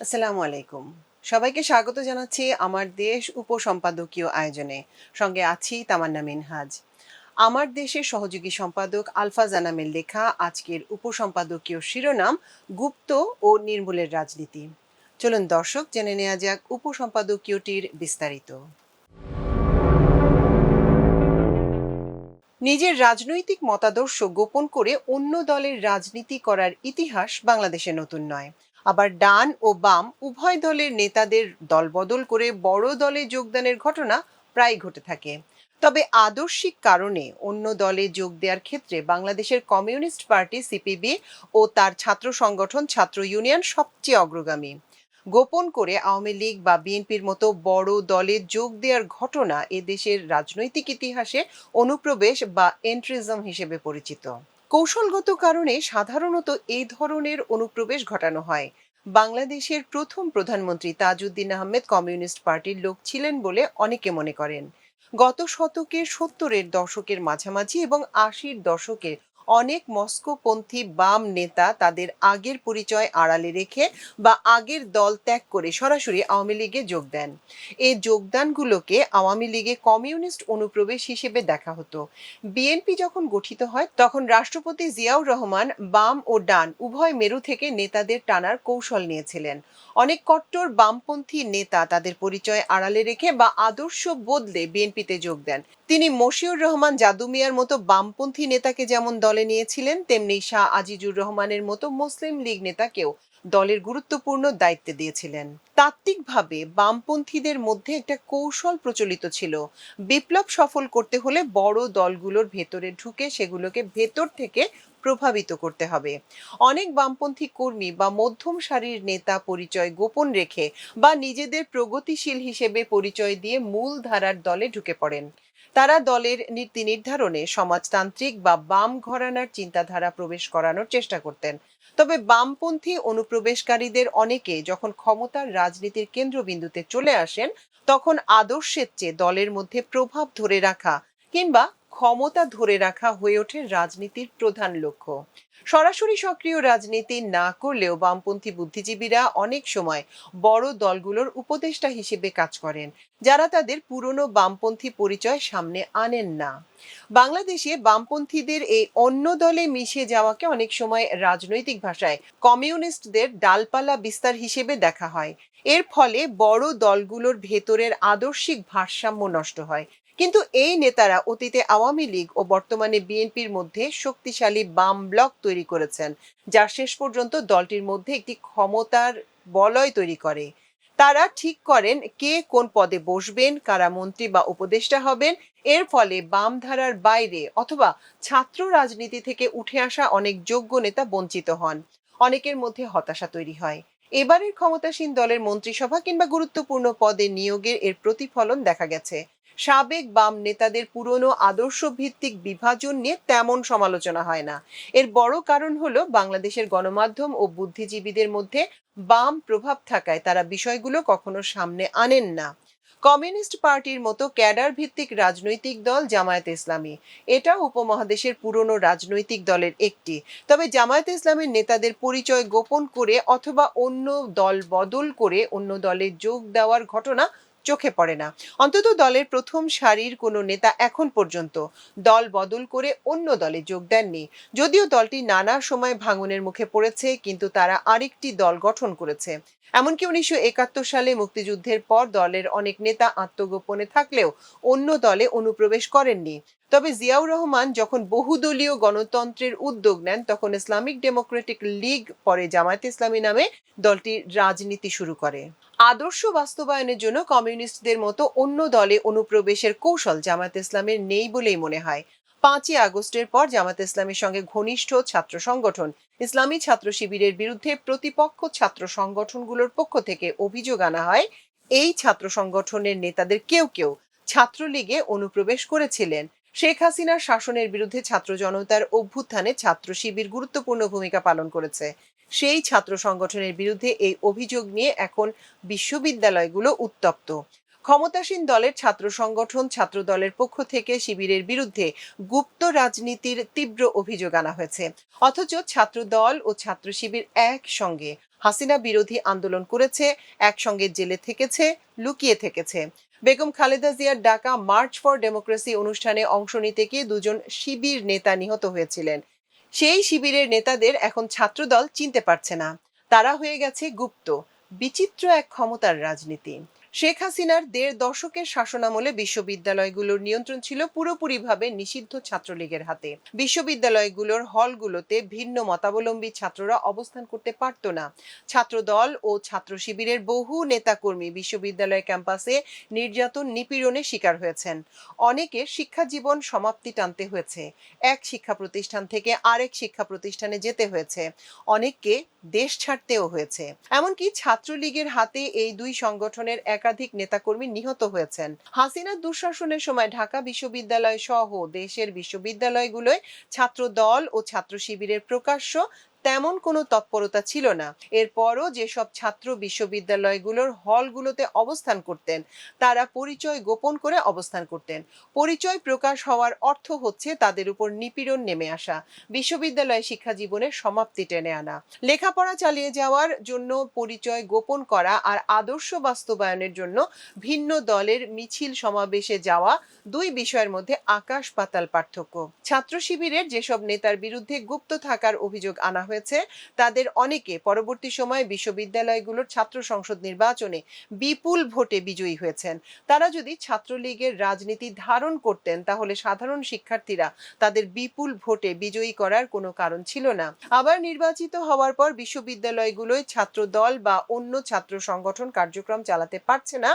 আসসালামু আলাইকুম। সবাইকে স্বাগত জানাচ্ছি আমার দেশ উপসম্পাদকীয় আয়োজনে। সঙ্গে আছি তামান্না মিনহাজ। আমার দেশের সহযোগী সম্পাদক আলফা জানামের লেখা আজকের উপসম্পাদকীয় শিরোনাম গুপ্ত ও নির্মূলের রাজনীতি। চলুন দর্শক জেনে নেওয়া যাক উপসম্পাদকীয়টির বিস্তারিত। নিজের রাজনৈতিক মতাদর্শ গোপন করে অন্য দলের রাজনীতি করার ইতিহাস বাংলাদেশে নতুন নয়। আবার ডান ও বাম উভয় দলের নেতাদের দলবদল করে বড় দলে যোগদানের ঘটনা প্রায় ঘটে থাকে। তবে আদর্শিক কারণে অন্য দলে যোগ দেওয়ার ক্ষেত্রে বাংলাদেশের কমিউনিস্ট পার্টি সিপিবি ও তার ছাত্র সংগঠন ছাত্র ইউনিয়ন সবচেয়ে অগ্রগামী। গোপন করে আওয়ামী লীগ বা বিএনপির মতো বড় দলে যোগ দেওয়ার ঘটনা এদেশের রাজনৈতিক ইতিহাসে অনুপ্রবেশ বা এন্ট্রিজম হিসেবে পরিচিত। কৌশলগত কারণে সাধারণত এই ধরনের অনুপ্রবেশ ঘটানো হয়। বাংলাদেশের প্রথম প্রধানমন্ত্রী তাজউদ্দিন আহমেদ কমিউনিস্ট পার্টির লোক ছিলেন বলে অনেকে মনে করেন। গত শতকের 70-এর দশকের মাঝামাঝি এবং 80-র দশকে অনেক মস্কোপন্থী বাম নেতা তাদের আগের পরিচয় আড়ালে রেখে বা আগের দল ত্যাগ করে সরাসরি আওয়ামী লীগে যোগ দেন। এই যোগদানগুলোকে আওয়ামী লীগে কমিউনিস্ট অনুপ্রবেশ হিসেবে দেখা হতো। বিএনপি যখন গঠিত হয় তখন রাষ্ট্রপতি জিয়াউর রহমান বাম ও ডান উভয় মেরু থেকে নেতাদের টানার কৌশল নিয়েছিলেন। অনেক কট্টর বামপন্থী নেতা তাদের পরিচয় আড়ালে রেখে বা আদর্শ বদলে বিএনপিতে যোগ দেন। তিনি মশিউর রহমান জাদু মিয়ার মতো বামপন্থী নেতাকে যেমন দলে নিয়েছিলেন, তেমনি শাহ আজিজুর রহমানের মতো মুসলিম লীগ নেতাকেও দলের গুরুত্বপূর্ণ দায়িত্বে দিয়েছিলেন। তাত্ত্বিকভাবে বামপন্থীদের মধ্যে একটা কৌশল প্রচলিত ছিল। বিপ্লব সফল করতে হলে বড় দলগুলোর ভেতরে ঢুকে সেগুলোকে ভেতর থেকে প্রভাবিত করতে হবে। অনেক বামপন্থী কর্মী বা মধ্যম সারির নেতা পরিচয় গোপন রেখে বা নিজেদের প্রগতিশীল হিসেবে পরিচয় দিয়ে মূল ধারার দলে ঢুকে পড়েন। তারা দলের নীতি নির্ধারণে সমাজতান্ত্রিক বা বাম ঘরানার চিন্তাধারা প্রবেশ করানোর চেষ্টা করতেন। তবে বামপন্থী অনুপ্রবেশকারীদের অনেকে যখন ক্ষমতার রাজনীতির কেন্দ্রবিন্দুতে চলে আসেন, তখন আদর্শের চেয়ে দলের মধ্যে প্রভাব ধরে রাখা কিংবা ক্ষমতা ধরে রাখা হয়ে ওঠে রাজনীতির প্রধান লক্ষ্য। সরাসরি সক্রিয় রাজনীতি না করলেও বামপন্থী বুদ্ধিজীবীরা অনেক সময় বড় দলগুলোর উপদেষ্টা হিসেবে কাজ করেন, যারা তাদের পুরনো বামপন্থী পরিচয় সামনে আনেন না। বাংলাদেশে বামপন্থীদের এই অন্য দলে মিশে যাওয়াকে অনেক সময় রাজনৈতিক ভাষায় কমিউনিস্টদের ডালপালা বিস্তার হিসেবে দেখা হয়। এর ফলে বড় দলগুলোর ভেতরের আদর্শিক ভারসাম্য নষ্ট হয়। কিন্তু এই নেতারা অতীতে আওয়ামী লীগ ও বর্তমানে বিএনপির মধ্যে শক্তিশালী বাম ব্লক তৈরি করেছেন, যা শেষ পর্যন্ত দলটির মধ্যে একটি ক্ষমতার বলয় তৈরি করে। তারা ঠিক করেন কে কোন পদে বসবেন, কারা মন্ত্রী বা উপদেষ্টা হবেন। এর ফলে বাম ধারার বাইরে অথবা ছাত্র রাজনীতি থেকে উঠে আসা অনেক যোগ্য নেতা বঞ্চিত হন। অনেকের মধ্যে হতাশা তৈরি হয়। এবারের ক্ষমতাসীন দলের মন্ত্রিসভা কিংবা গুরুত্বপূর্ণ পদে নিয়োগের এর প্রতিফলন দেখা গেছে। সাবেক বাম নেতাদের পুরনো আদর্শ ভিত্তিক বিভাজন নিয়ে তেমন সমালোচনা হয় না। এর বড় কারণ হলো বাংলাদেশের গণমাধ্যম ও বুদ্ধিজীবীদের মধ্যে বাম প্রভাব থাকায় তারা বিষয়গুলো কখনো সামনে আনেন না। কমিউনিস্ট পার্টির মতো ক্যাডার ভিত্তিক রাজনৈতিক দল জামায়াতে ইসলামী, এটা উপমহাদেশের পুরনো রাজনৈতিক দলের একটি। তবে জামায়াতে ইসলামের নেতাদের পরিচয় গোপন করে অথবা অন্য দল বদল করে অন্য দলে যোগ দেওয়ার ঘটনা চোখে পড়ে না। অন্তত দলের প্রথম সারির কোনো নেতা এখন পর্যন্ত দল বদল করে অন্য দলে যোগ দেননি। যদিও দলটি নানা সময় ভাঙনের মুখে পড়েছে, কিন্তু তারা আরেকটি দল গঠন করেছে। এমনকি 1971 সালে মুক্তিযুদ্ধের পর দলের অনেক নেতা আত্মগোপনে থাকলেও অন্য দলে অনুপ্রবেশ করেননি। তবে জিয়াউর রহমান যখন বহুদলীয় গণতন্ত্রের উদ্যোগ নেন, তখন ইসলামিক ডেমোক্রেটিক লীগ, পরে জামায়াতে ইসলামী নামে দলটি রাজনীতি শুরু করে। আদর্শ বাস্তবায়নের জন্য কমিউনিস্টদের মতো অন্য দলে অনুপ্রবেশের কৌশল জামায়াতে ইসলামের নেই বলেই মনে হয়। 5ই আগস্টের পর জামায়াতে ইসলামের সঙ্গে ঘনিষ্ঠ ছাত্র সংগঠন ইসলামী ছাত্র শিবিরের বিরুদ্ধে প্রতিপক্ষ ছাত্র সংগঠনগুলোর পক্ষ থেকে অভিযোগ আনা হয়। এই ছাত্র সংগঠনের নেতাদের কেউ কেউ ছাত্রলীগে অনুপ্রবেশ করেছিলেন। শেখ হাসিনার শাসনের বিরুদ্ধে ছাত্র জনতার অভ্যুত্থানে ছাত্র শিবির গুরুত্বপূর্ণ ভূমিকা পালন করেছে। সেই ছাত্র সংগঠনের বিরুদ্ধে এই অভিযোগ নিয়ে এখন বিশ্ববিদ্যালয়গুলো উত্তপ্ত। ক্ষমতাসীন দলের ছাত্র সংগঠন ছাত্র দলের পক্ষ থেকে শিবিরের বিরুদ্ধে গুপ্ত রাজনীতির তীব্র অভিযোগ আনা হয়েছে। অথচ ছাত্র দল ও ছাত্র শিবির একসঙ্গে হাসিনা বিরোধী আন্দোলন করেছে, একসঙ্গে জেলে থেকেছে, লুকিয়ে থেকেছে। বেগম খালেদা জিয়ার ডাকা মার্চ ফর ডেমোক্রেসি অনুষ্ঠানে অংশ নিতে গিয়ে দুজন শিবির নেতা নিহত হয়েছিলেন। সেই শিবিরের নেতাদের এখন ছাত্রদল চিনতে পারছে না। তারা হয়ে গেছে গুপ্ত। বিচিত্র এক ক্ষমতার রাজনীতি। শেখ হাসিনার ১.৫ দশকের শাসনামলে বিশ্ববিদ্যালয়গুলোর নিয়ন্ত্রণ ছিল পুরোপুরিভাবে নিষিদ্ধ ছাত্রলীগের হাতে। বিশ্ববিদ্যালয়গুলোর হলগুলোতে ভিন্ন মতাবলম্বী ছাত্ররা অবস্থান করতে পারত না। ছাত্রদল ও ছাত্র শিবিরের বহু নেতাকর্মী বিশ্ববিদ্যালয় ক্যাম্পাসে নির্যাতন নিপীড়নের শিকার হয়েছেন। অনেকের শিক্ষা জীবন সমাপ্তি টানতে হয়েছে। এক শিক্ষা প্রতিষ্ঠান থেকে আরেক শিক্ষা প্রতিষ্ঠানে যেতে হয়েছে। অনেককে দেশ ছাড়তেও হয়েছে। এমনকি ছাত্রলীগের হাতে এই দুই সংগঠনের একাধিক নেতাকর্মী নিহত হয়েছেন। হাসিনার দুঃশাসনের সময় ঢাকা বিশ্ববিদ্যালয় সহ দেশের বিশ্ববিদ্যালয়গুলোয় ছাত্র দল ও ছাত্র শিবিরের প্রকাশ্য তেমন কোনো তৎপরতা ছিল না। এরপরও যেসব ছাত্র বিশ্ববিদ্যালয়গুলোর হলগুলোতে অবস্থান করতেন, তারা পরিচয় গোপন করে অবস্থান করতেন। পরিচয় প্রকাশ হওয়ার অর্থ হচ্ছে তাদের উপর নিপীড়ন নেমে আসা, বিশ্ববিদ্যালয় শিক্ষা জীবনের সমাপ্তি টেনে আনা। লেখাপড়া চালিয়ে যাওয়ার জন্য পরিচয় গোপন করা আর আদর্শ বাস্তবায়নের জন্য ভিন্ন দলের মিছিল সমাবেশে যাওয়া, দুই বিষয়ের মধ্যে আকাশ পাতাল পার্থক্য। ছাত্র শিবিরের যেসব নেতার বিরুদ্ধে গুপ্ত থাকার অভিযোগ আনা হয়েছে, তাদের অনেকে পরবর্তী সময়ে বিশ্ববিদ্যালয়গুলোর ছাত্র সংসদ নির্বাচনে বিপুল ভোটে বিজয়ী হয়েছেন। তারা যদি ছাত্রলীগের রাজনীতি ধারণ করতেন, তাহলে সাধারণ শিক্ষার্থীরা তাদের বিপুল ভোটে বিজয়ী করার কোনো কারণ ছিল না। আবার নির্বাচিত হওয়ার পর বিশ্ববিদ্যালয়গুলোয় ছাত্র দল বা অন্য ছাত্র সংগঠন কার্যক্রম চালাতে পারছে না,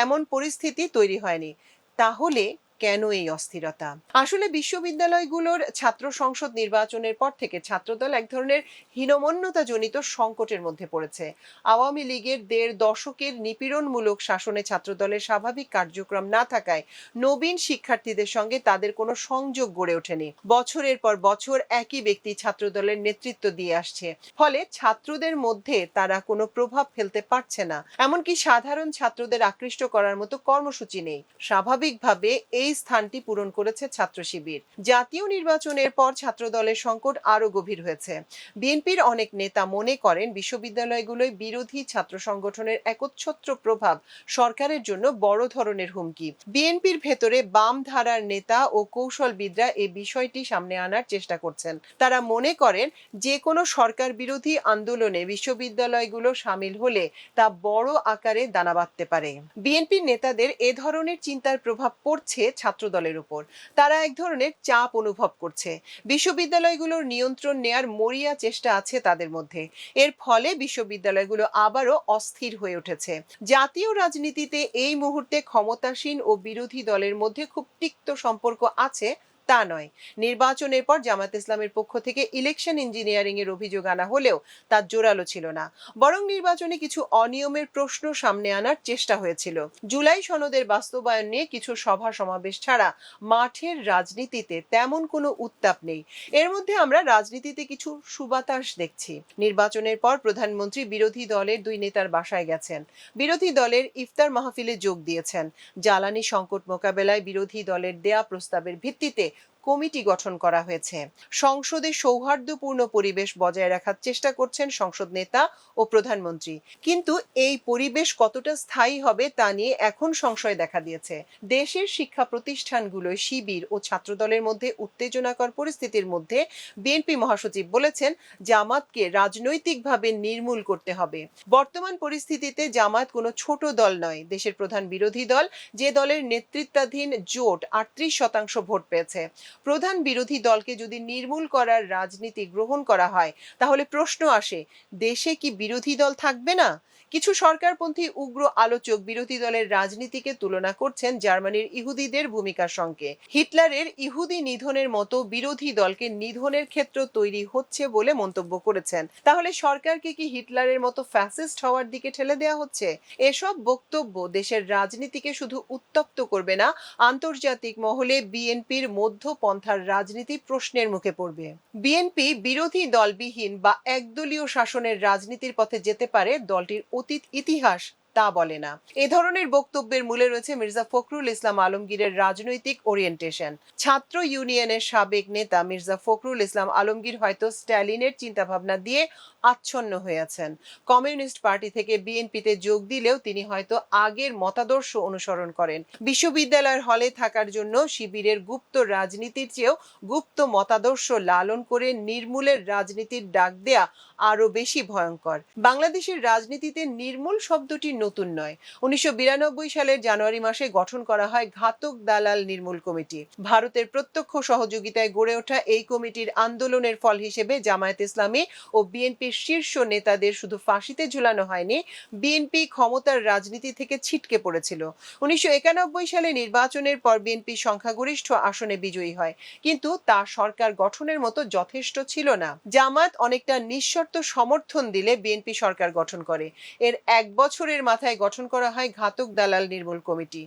এমন পরিস্থিতি তৈরি হয়নি। তাহলে কেন এই অস্থিরতা? আসলে বিশ্ববিদ্যালয়গুলোর ছাত্র সংসদ নির্বাচনের পর থেকে ছাত্রদল এক ধরনের হীনমন্যতাজনিত সংকটের মধ্যে পড়েছে। আওয়ামী লীগের ১.৫ দশকের নিপীড়নমূলক শাসনে ছাত্রদলের স্বাভাবিক কার্যক্রম না থাকায় নবীন শিক্ষার্থীদের সঙ্গে তাদের কোনো সংযোগ গড়ে ওঠেনি। বছরের পর বছর একই ব্যক্তি ছাত্রদলের নেতৃত্ব দিয়ে আসছে। ফলে ছাত্রদের মধ্যে তারা কোনো প্রভাব ফেলতে পারছে না। এমনকি সাধারণ ছাত্রদের আকৃষ্ট করার মতো কর্মসূচি নেই। স্বাভাবিকভাবে এই স্থানটি পূরণ করেছে ছাত্র শিবির। জাতীয় নির্বাচনের পর ছাত্রদলের সংকট আরো গভীর হয়েছে। বিএনপির অনেক নেতা মনে করেন বিশ্ববিদ্যালয়গুলোয় বিরোধী ছাত্র সংগঠনের একচ্ছত্র প্রভাব সরকারের জন্য বড় ধরনের হুমকি। বিএনপির ভেতরে বাম ধারার নেতা ও কৌশলবিদরা এই বিষয়টি সামনে আনার চেষ্টা করছেন। তারা মনে করেন যে কোনো সরকার বিরোধী আন্দোলনে বিশ্ববিদ্যালয়গুলো সামিল হলে তা বড় আকারে দানা বাঁধতে পারে। বিএনপির নেতাদের এ ধরনের চিন্তার প্রভাব পড়ছে ছাত্রদলের উপর। তারা এক ধরনের চাপ অনুভব করছে। বিশ্ববিদ্যালয়গুলোর নিয়ন্ত্রণ নেয়ার মরিয়া চেষ্টা আছে তাদের মধ্যে। এর ফলে বিশ্ববিদ্যালয়গুলো আবারও অস্থির হয়ে উঠেছে। জাতীয় রাজনীতিতে এই মুহূর্তে ক্ষমতাসীন ও বিরোধী দলের মধ্যে খুব তিক্ত সম্পর্ক আছে তা নয়। নির্বাচনের পর জামায়াত ইসলামের পক্ষ থেকে ইলেকশন ইঞ্জিনিয়ারিং এর অভিযোগ আনা হলেও তা জোরালো ছিল না। বরং নির্বাচনে কিছু অনিয়মের প্রশ্ন সামনে আনার চেষ্টা হয়েছিল। জুলাই সনদের বাস্তবায়ন নিয়ে কিছু সভা সমাবেশ ছাড়া মাঠের রাজনীতিতে তেমন কোনো উত্তাপ নেই। এর মধ্যে আমরা রাজনীতিতে কিছু সুবাতাস দেখছি। নির্বাচনের পর প্রধানমন্ত্রী বিরোধী দলের দুই নেতার বাসায় গেছেন। বিরোধী দলের ইফতার মাহফিলে যোগ দিয়েছেন। জ্বালানি সংকট মোকাবেলায় বিরোধী দলের দেয়া প্রস্তাবের ভিত্তিতে কমিটি গঠন করা হয়েছে। সংসদে সৌহার্দ্যপূর্ণ পরিবেশ বজায় রাখার চেষ্টা করছেন সংসদ নেতা ও প্রধানমন্ত্রী। কিন্তু এই পরিবেশ কতটা স্থায়ী হবে তা নিয়ে এখন সংশয় দেখা দিয়েছে। দেশের শিক্ষা প্রতিষ্ঠানগুলোয় শিবির ও ছাত্রদলের মধ্যে উত্তেজনাকর পরিস্থিতির মধ্যে বিএনপি মহাসচিব বলেছেন, জামাতকে রাজনৈতিকভাবে নির্মূল করতে হবে। বর্তমান পরিস্থিতিতে জামাত কোনো ছোট দল নয়, দেশের প্রধান বিরোধী দল, যে দলের নেতৃত্বাধীন জোট ৩৮% ভোট পেয়েছে। প্রধান বিরোধী দলকে যদি নির্মূল করার রাজনীতি গ্রহণ করা হয়, তাহলে প্রশ্ন আসে, দেশে কি বিরোধী দল থাকবে না? কিছু সরকারপন্থী উগ্র আলোচক বিরোধী দলের রাজনীতিকে তুলনা করছেন জার্মানির ইহুদিদের ভূমিকার সঙ্গে। হিটলারের ইহুদি নিধনের মতো বিরোধী দলকে নিধনের ক্ষেত্র তৈরি হচ্ছে বলে মন্তব্য করেছেন। তাহলে সরকারকে কি হিটলারের মতো ফ্যাসিস্ট হওয়ার দিকে ঠেলে দেওয়া হচ্ছে? এসব বক্তব্য দেশের রাজনীতিকে শুধু উত্তপ্ত করবে না, আন্তর্জাতিক মহলে বিএনপির মধ্যপন্থার রাজনীতি প্রশ্নের মুখে পড়বে। বিএনপি বিরোধী দলবিহীন বা একদলীয় শাসনের রাজনীতির পথে যেতে পারে। দলটির অতীত ইতিহাস তা বলে না। এ ধরনের বক্তব্যের মূলে রয়েছে মির্জা ফখরুল ইসলাম আলমগীরের রাজনৈতিক ওরিয়েন্টেশন। ছাত্র ইউনিয়নের সাবেক নেতা মির্জা ফখরুল ইসলাম আলমগীর হয়তো স্ট্যালিনের চিন্তাভাবনা দিয়ে আচ্ছন্ন হয়ে আছেন। কমিউনিস্ট পার্টি থেকে বিএনপিতে যোগ দিলেও তিনি হয়তো আগের মতাদর্শ অনুসরণ করেন। বিশ্ববিদ্যালয়ের হলে থাকার জন্য শিবিরের গুপ্ত রাজনীতির চেয়েও গুপ্ত মতাদর্শ লালন করে নির্মূলের রাজনীতির ডাক দেয়া আরো বেশি ভয়ঙ্কর। বাংলাদেশের রাজনীতিতে নির্মূল শব্দটি নতুন নয়। 1992 সালের জানুয়ারি মাসে গঠন করা হয় ঘাতক দালাল নির্মূল কমিটি। ভারতের প্রত্যক্ষ সহযোগিতায় গড়ে ওঠা এই কমিটির আন্দোলনের ফল হিসেবে জামায়াত ইসলামী ও বিএনপির শীর্ষ নেতাদের শুধু ফাঁসিতে ঝুলানো হয়নি, বিএনপি ক্ষমতার রাজনীতি থেকে ছিটকে পড়েছিল। 1991 সালে নির্বাচনের পর বিএনপি সংখ্যাগরিষ্ঠ আসনে বিজয়ী হয়, কিন্তু তা সরকার গঠনের মতো যথেষ্ট ছিল না। জামায়াত অনেকটা নিঃশর্ত সমর্থন দিলে বিএনপি সরকার গঠন করে। এর 1 বছরের মাথায় গঠন করা হয় ঘাতক দালাল নির্মূল কমিটি।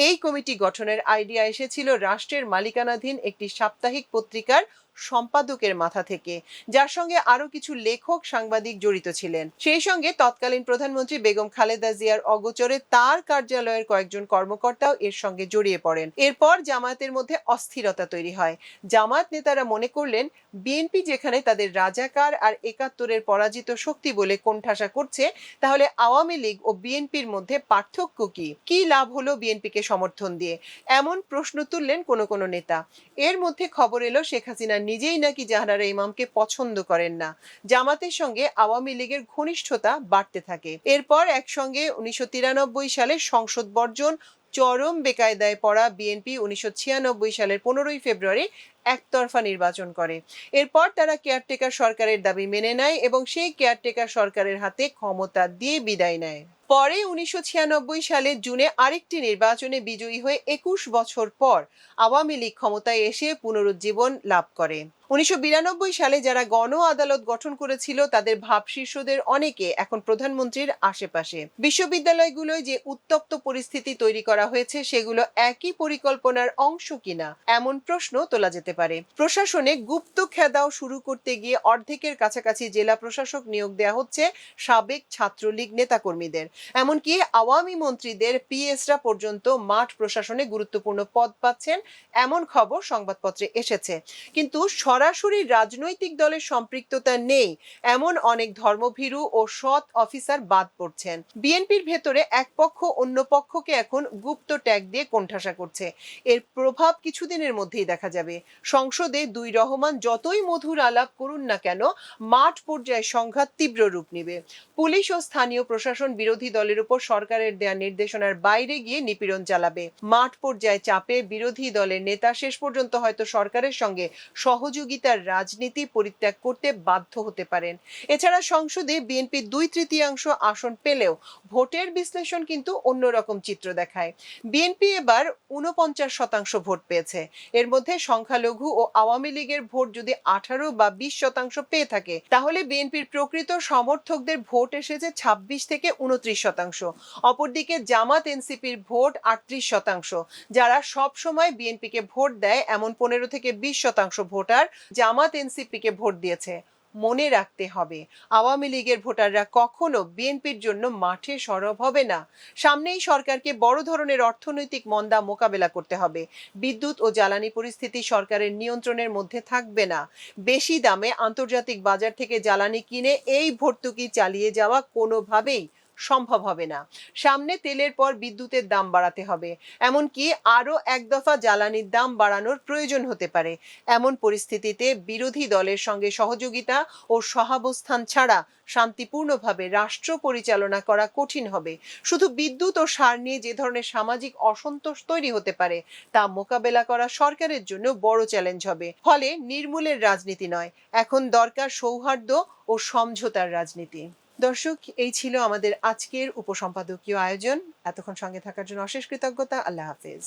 এই কমিটি গঠনের আইডিয়া এসেছিল রাষ্ট্রের মালিকানাধীন একটি সাপ্তাহিক পত্রিকার সম্পাদকের মাথা থেকে, যার সঙ্গে আরো কিছু লেখক সাংবাদিক জড়িত ছিলেন। সেই সঙ্গে তৎকালীন প্রধানমন্ত্রী বেগম খালেদা জিয়ার অগোচরে তার কার্যালয়ের কয়েকজন কর্মকর্তাও এর সঙ্গে জড়িয়ে পড়েন। এরপর জামায়াতের মধ্যে অস্থিরতা তৈরি হয়। জামায়াত নেতারা মনে করলেন, বিএনপি যেখানে তাদের রাজাকার আর 71-এর পরাজিত শক্তি বলে কোণঠাসা করছে, তাহলে আওয়ামী লীগ ও বিএনপির মধ্যে পার্থক্য কি? কি লাভ হলো বিএনপিকে সমর্থন দিয়ে? এমন প্রশ্ন তুললেন কোন নেতা। এর মধ্যে খবর এলো শেখ হাসিনা নিজেই নাকি জাহানারা ইমামকে পছন্দ করেন না। জামাতের সঙ্গে আওয়ামী লীগের ঘনিষ্ঠতা বাড়তে থাকে। এরপর একসঙ্গে 1993 সালে সংসদ বর্জন, চরম বেকায়দায় পড়া বিএনপি 1996 সালের 15 ফেব্রুয়ারি একতরফা নির্বাচন করে। এরপর তারা কেয়ারটেকার সরকারের দাবি মেনে নেয় এবং সেই কেয়ারটেকার সরকারের হাতে ক্ষমতা দিয়ে বিদায় নেয়। পরে 1996 সালে জুনে আরেকটি নির্বাচনে বিজয়ী হয়ে 21 বছর পর আওয়ামী লীগ ক্ষমতায় এসে পুনরুজ্জীবন লাভ করে। 1992 সালে যারা গণ আদালত গঠন করেছিল তাদের ভাবশিষ্যদের অনেকে এখন প্রধানমন্ত্রীর আশেপাশে। বিশ্ববিদ্যালয়গুলোয় যে উত্তপ্ত পরিস্থিতি তৈরি করা হয়েছে সেগুলো একই পরিকল্পনার অংশ কিনা এমন প্রশ্ন তোলা যেতে পারে। প্রশাসনে গুপ্ত খেদাও শুরু করতে গিয়ে অর্ধেকের কাছাকাছি জেলা প্রশাসক নিয়োগ দেওয়া হচ্ছে সাবেক ছাত্রলীগ নেতাকর্মীদের। এমনকি আওয়ামী মন্ত্রীদের পিএসরা পর্যন্ত মাঠ প্রশাসনে গুরুত্বপূর্ণ পদ পাচ্ছেন এমন খবর সংবাদপত্রে এসেছে। কিন্তু সরাসরি রাজনৈতিক দলের সম্পৃক্ততা নেই এমন অনেক ধর্মভীরু ও সৎ অফিসার বাদ পড়ছেন। বিএনপির ভেতরে এক পক্ষ অন্য পক্ষকে এখন গুপ্ত ট্যাগ দিয়ে কোণঠাসা করছে। এর প্রভাব কিছুদিনের মধ্যেই দেখা যাবে। সংসদে দুই রহমান যতই মধুর আলাপ করুন না কেন, মাঠ পর্যায়ে সংঘাত তীব্র রূপ নেবে। পুলিশ ও স্থানীয় প্রশাসন বিরোধী দলের উপর সরকারের দেয়া নির্দেশনার বাইরে গিয়ে নিপীড়ন চালাবে। মাঠ পর্যায়ে চাপে বিরোধী দলের নেতা শেষ পর্যন্ত হয়তো সরকারের সঙ্গে সহযোগিতার রাজনীতি পরিত্যাগ করতে বাধ্য হতে পারেন। এছাড়া সংসদে বিএনপি 2/3 আসন পেলেও ভোটের বিশ্লেষণ কিন্তু অন্যরকম চিত্র দেখায়। বিএনপি এবার 49% ভোট পেয়েছে। এর মধ্যে সংখ্যালঘু ও আওয়ামী লীগের ভোট যদি 18 বা 20% পেয়ে থাকে, তাহলে বিএনপির প্রকৃত সমর্থকদের ভোট এসেছে 26 থেকে 29%। অপরদিকে জামাত এনসিপির ভোট 38%। যারা সব সময় বিএনপিকে ভোট দেয় এমন 15 থেকে 20% ভোটার জামাত এনসিপিকে ভোট দিয়েছে। মনে রাখতে হবে, আওয়ামী লীগের ভোটাররা কখনো বিএনপির জন্য মাঠে সরব হবে না। সামনেই সরকারকে বড় ধরনের অর্থনৈতিক মন্দা মোকাবেলা করতে হবে। বিদ্যুৎ ও জ্বালানি পরিস্থিতি সরকারের নিয়ন্ত্রণের মধ্যে থাকবে না। বেশি দামে আন্তর্জাতিক বাজার থেকে জ্বালানি কিনে এই ভর্তুকি চালিয়ে যাওয়া কোনোভাবেই সম্ভব হবে না। সামনে তেলের পর বিদ্যুতের দাম বাড়াতে হবে, এমনকি আরো এক দফা জ্বালানির দাম বাড়ানোর প্রয়োজন হতে পারে। এমন পরিস্থিতিতে বিরোধী দলের সঙ্গে সহযোগিতা ও সহাবস্থান ছাড়া শান্তিপূর্ণভাবে রাষ্ট্র পরিচালনা করা কঠিন হবে। শুধু বিদ্যুৎ ও সার নিয়ে যে ধরনের সামাজিক অসন্তোষ তৈরি হতে পারে তা মোকাবেলা করা সরকারের জন্য বড় চ্যালেঞ্জ হবে। ফলে নির্মূলের রাজনীতি নয়, এখন দরকার সৌহার্দ্য ও সমঝোতার রাজনীতি। দর্শক, এই ছিল আমাদের আজকের উপসম্পাদকীয় আয়োজন। এতক্ষণ সঙ্গে থাকার জন্য অশেষ কৃতজ্ঞতা। আল্লাহ হাফেজ।